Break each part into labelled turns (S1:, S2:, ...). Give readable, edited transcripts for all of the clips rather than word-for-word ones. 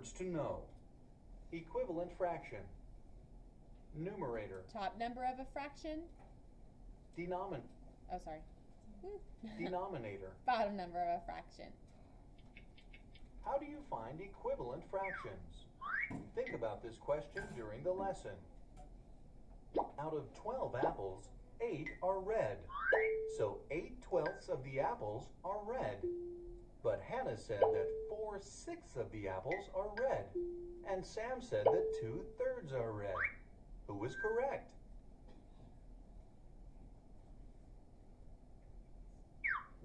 S1: words to know. Equivalent fraction. Numerator.
S2: Top number of a fraction. Oh, sorry.
S1: Denominator.
S2: Bottom number of a fraction.
S1: How do you find equivalent fractions? Think about this question during the lesson. Out of 12 apples, 8 are red. So 8/12 of the apples are red. But Hannah said that 4/6 of the apples are red. And Sam said that 2/3 are red. Who is correct?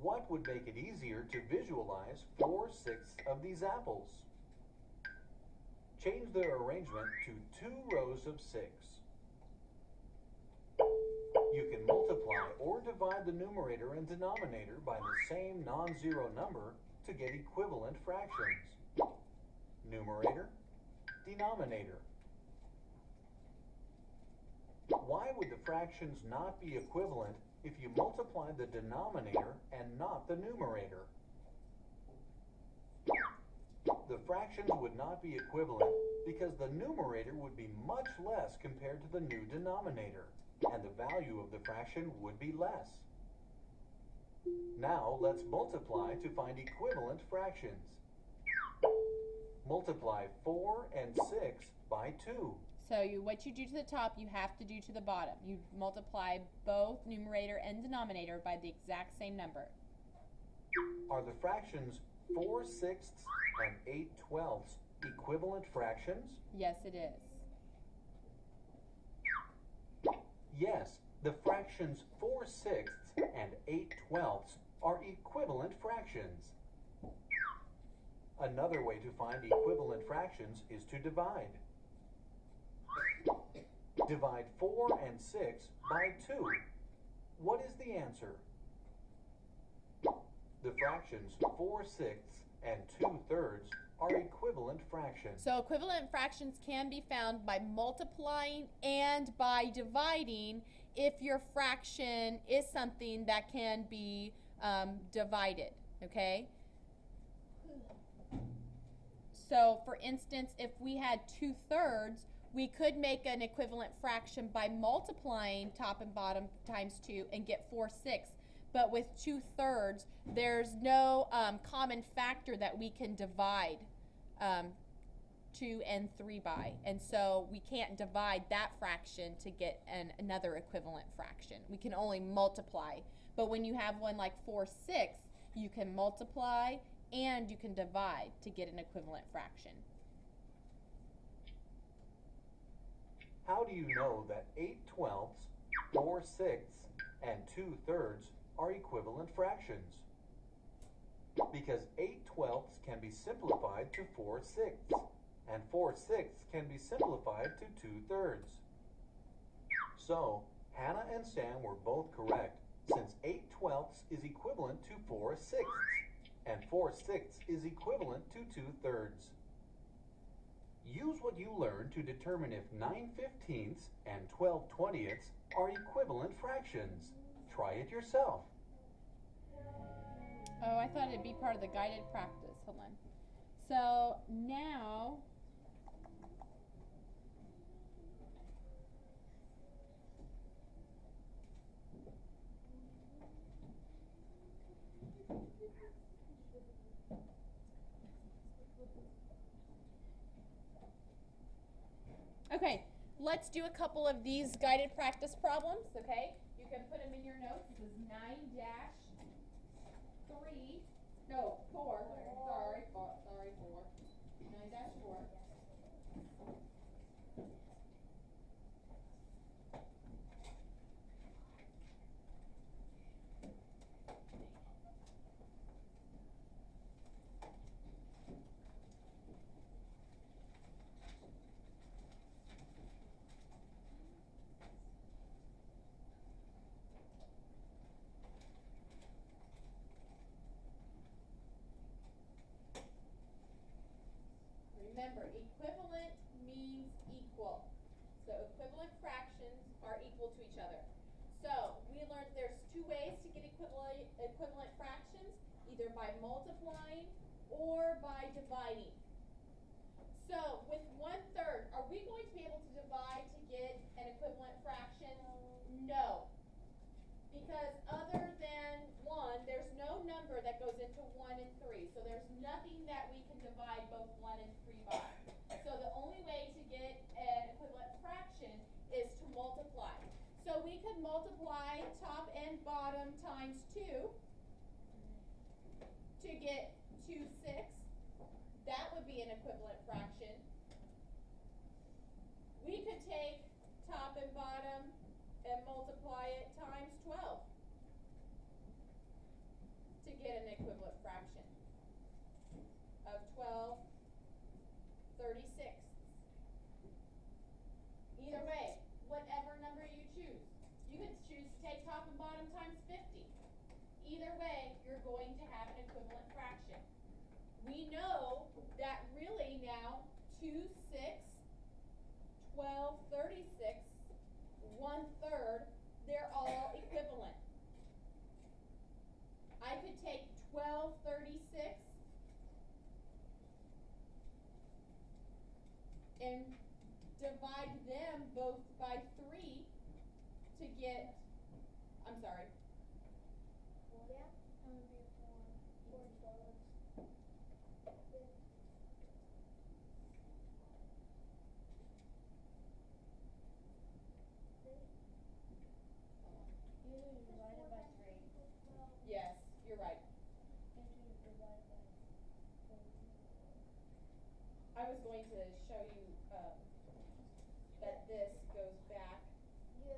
S1: What would make it easier to visualize 4/6 of these apples? Change their arrangement to 2 rows of 6. You can multiply or divide the numerator and denominator by the same non-zero number to get equivalent fractions. Numerator, denominator. Why would the fractions not be equivalent if you multiply the denominator and not the numerator? The fractions would not be equivalent because the numerator would be much less compared to the new denominator, and the value of the fraction would be less. Now let's multiply to find equivalent fractions. Multiply 4 and 6 by 2.
S2: So what you do to the top, you have to do to the bottom. You multiply both numerator and denominator by the exact same number.
S1: Are the fractions 4/6 and 8/12 equivalent fractions?
S2: Yes, it is.
S1: Yes, the fractions 4/6 and 8/12 are equivalent fractions. Another way to find equivalent fractions is to divide. Divide 4 and 6 by 2. What is the answer? The fractions 4/6 and 2/3 are equivalent fractions.
S2: So equivalent fractions can be found by multiplying and by dividing if your fraction is something that can be divided, okay? So for instance, if we had 2/3, we could make an equivalent fraction by multiplying top and bottom times 2 and get 4/6. But with 2/3, there's no common factor that we can divide 2 and 3 by. And so we can't divide that fraction to get another equivalent fraction. We can only multiply. But when you have one like 4/6, you can multiply and you can divide to get an equivalent fraction.
S1: How do you know that 8/12, 4/6, and 2/3 are equivalent fractions? Because 8/12 can be simplified to 4/6, and 4/6 can be simplified to 2/3. So, Hannah and Sam were both correct, since 8/12 is equivalent to 4/6, and 4/6 is equivalent to 2/3. Use what you learned to determine if 9/15 and 12/20 are equivalent fractions. Try it yourself.
S2: Oh, I thought it'd be part of the guided practice. Hold on. So now, okay, let's do a couple of these guided practice problems, okay? You can put them in your notes. This is 9-3, no, 4, sorry, 4, 9-4. Remember, equivalent means equal. So equivalent fractions are equal to each other. So we learned there's 2 ways to get equivalent fractions, either by multiplying or by dividing. So with 1/3, are we going to be able to divide to get an equivalent fraction? No. Because other than 1, there's no number that goes into 1 and 3. So there's nothing that we can divide both 1 and 3 by. So the only way to get an equivalent fraction is to multiply. So we could multiply top and bottom times 2 to get 2/6. That would be an equivalent fraction. We could take top and bottom and multiply it times 12 to get an equivalent fraction of 12/36. Either way, whatever number you choose. You could choose to take top and bottom times 50. Either way, you're going to have an equivalent fraction. We know that really now 2/6, 12/36, 1/3, they're all equivalent. I could take 12/36 and divide them both by 3 to get, I'm sorry.
S3: Yeah, that would be 4 12.
S4: Usually divided by 3.
S2: Yes, you're right.
S4: Usually divided by 4.
S2: I was going to show you that this goes back to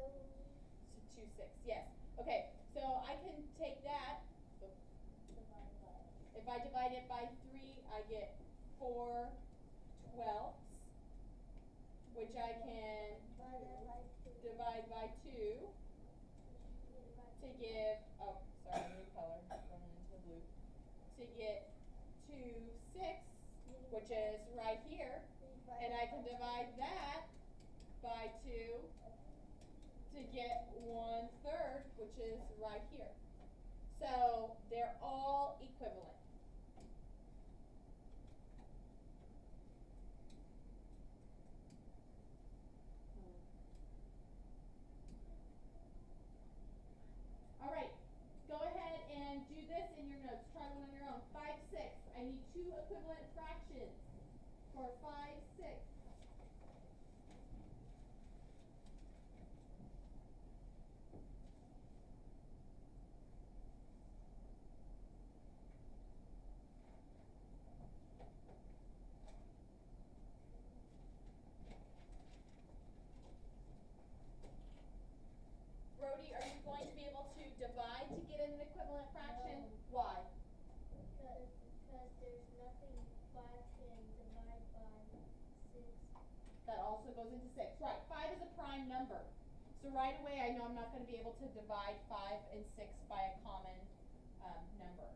S2: 2/6. Yes. Okay. So I can take that.
S4: Divided by.
S2: If I divide it by 3, I get 4/12, which I can divide by 2 to give. Oh, sorry, new color. Running into the blue. To get 2/6, which is right here. And I can divide that by 2 to get 1/3, which is right here. So they're all equivalent. All right, go ahead and do this in your notes. Try one on your own. 5/6. I need 2 equivalent fractions for 5/6. Brody, are you going to be able to divide to get an equivalent fraction?
S3: No.
S2: Why?
S3: Because there's nothing 5 can divide by 6.
S2: That also goes into 6. Right, 5 is a prime number. So right away I know I'm not going to be able to divide 5 and 6 by a common number.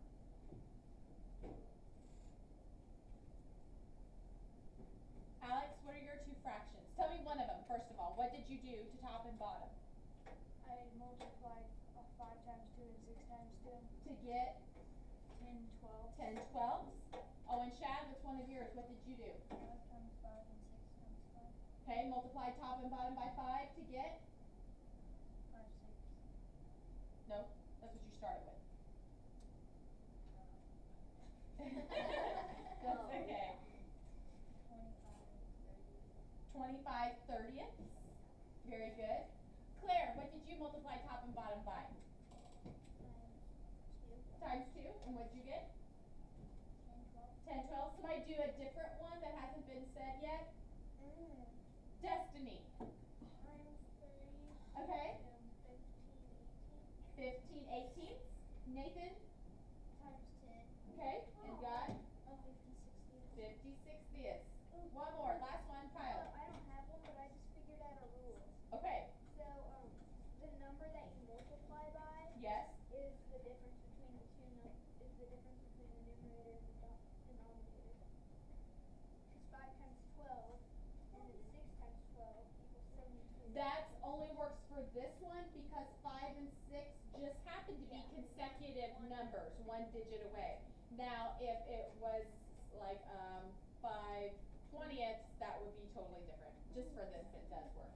S2: Alex, what are your 2 fractions? Tell me one of them, first of all. What did you do to top and bottom?
S4: I multiplied 5 times 2 and 6 times 2.
S2: To get
S4: 10, 12.
S2: 10 12s? Oh, and Shad, what's one of yours? What did you do?
S4: 5 times 5 and 6 times 5.
S2: Okay, multiply top and bottom by 5 to get?
S4: 5, 6.
S2: No, that's what you started with. That's okay. 25 30ths. Very good. Claire, what did you multiply top and bottom by? Times 2. And what did you get? 10 12. Somebody do a different one that hasn't been said yet? Destiny.
S3: Times 3.
S2: Okay.
S3: 15,
S2: 15 18ths. Nathan.
S3: Times 10.
S2: Okay. And got
S3: 50, 60.
S2: 50 60ths. One more. Last one, Kyle.
S3: I don't have one, but I just figured out a rule.
S2: Okay.
S3: So, the number that you multiply by
S2: Yes.
S3: is the difference between the numerator and the denominator. Because 5 times 12 and then 6 times 12 equals 72.
S2: That only works for this one because 5 and 6 just happen to be consecutive numbers, 1 digit away. Now, if it was like 5 20ths, that would be totally different. Just for this, it does work.